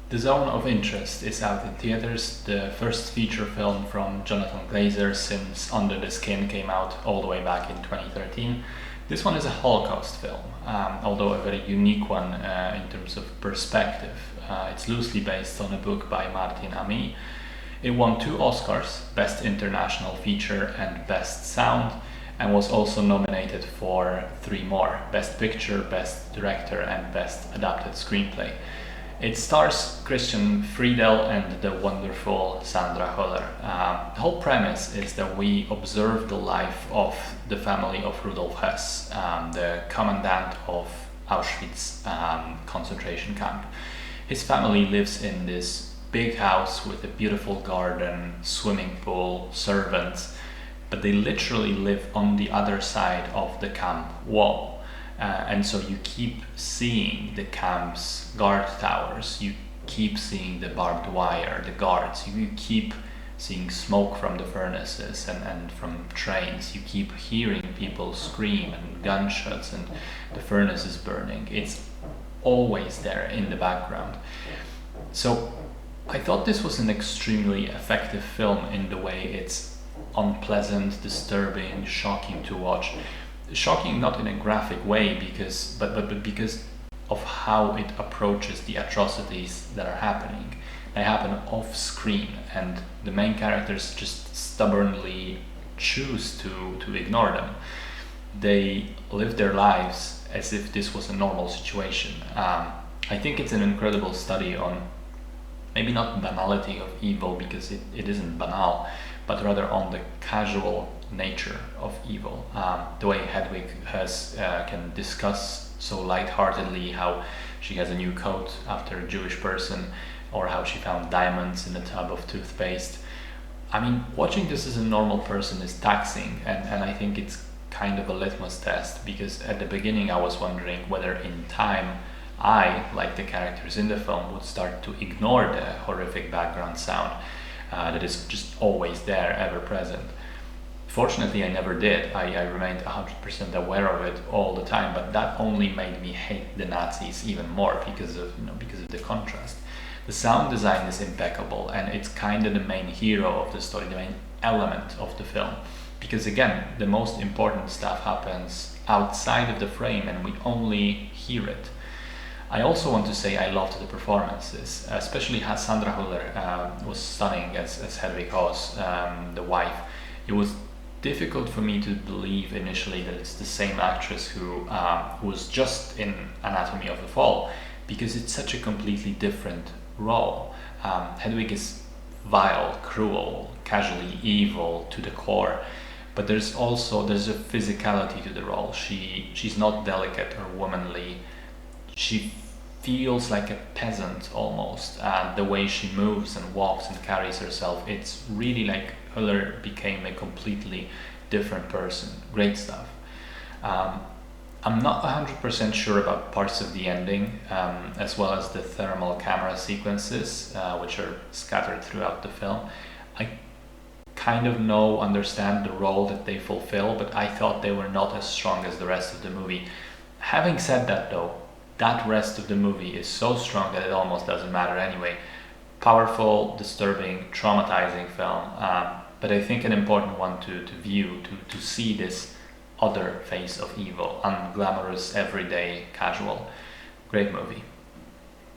The Zone of Interest is out in theaters, the first feature film from Jonathan Glazer since Under the Skin came out all the way back in 2013. This one is a Holocaust film, although a very unique one in terms of perspective. It's loosely based on a book by Martin Ami. It won 2 Oscars, Best International Feature and Best Sound, and was also nominated for 3 more, Best Picture, Best Director and Best Adapted Screenplay. It stars Christian Friedel and the wonderful Sandra Hüller. The whole premise is that we observe the life of the family of Rudolf Höss, the commandant of Auschwitz concentration camp. His family lives in this big house with a beautiful garden, swimming pool, servants, but they literally live on the other side of the camp wall. And so you keep seeing the camp's guard towers, you keep seeing the barbed wire, the guards, you keep seeing smoke from the furnaces and from trains, you keep hearing people scream and gunshots and the furnace is burning. It's always there in the background. So I thought this was an extremely effective film in the way it's unpleasant, disturbing, shocking to watch. Shocking not in a graphic way but because of how it approaches the atrocities that are happening. They happen off screen and the main characters just stubbornly choose to ignore them. They live their lives as if this was a normal situation. I think it's an incredible study on maybe not banality of evil, because it isn't banal, but rather on the casual nature of evil. The way Hedwig can discuss so lightheartedly how she has a new coat after a Jewish person, or how she found diamonds in a tub of toothpaste. I mean, watching this as a normal person is taxing, and I think it's kind of a litmus test, because at the beginning I was wondering whether in time I, like the characters in the film, would start to ignore the horrific background sound that is just always there, ever present. Fortunately, I never did. I remained 100% aware of it all the time, but that only made me hate the Nazis even more because of the contrast. The sound design is impeccable, and it's kind of the main hero of the story, the main element of the film. Because again, the most important stuff happens outside of the frame, and we only hear it. I also want to say I loved the performances, especially Sandra Hüller was stunning as Hedwig Höss, the wife. It was difficult for me to believe initially that it's the same actress who was just in Anatomy of the Fall, because it's such a completely different role. Hedwig is vile, cruel, casually evil to the core, but there's a physicality to the role. She's not delicate or womanly. She feels like a peasant almost. The way she moves and walks and carries herself, it's really like Hüller became a completely different person. Great stuff. I'm not 100% sure about parts of the ending, as well as the thermal camera sequences, which are scattered throughout the film. I kind of understand the role that they fulfill, but I thought they were not as strong as the rest of the movie. Having said that though, that rest of the movie is so strong that it almost doesn't matter anyway. Powerful, disturbing, traumatizing film, but I think an important one to view, to see this other face of evil, unglamorous, everyday, casual. Great movie.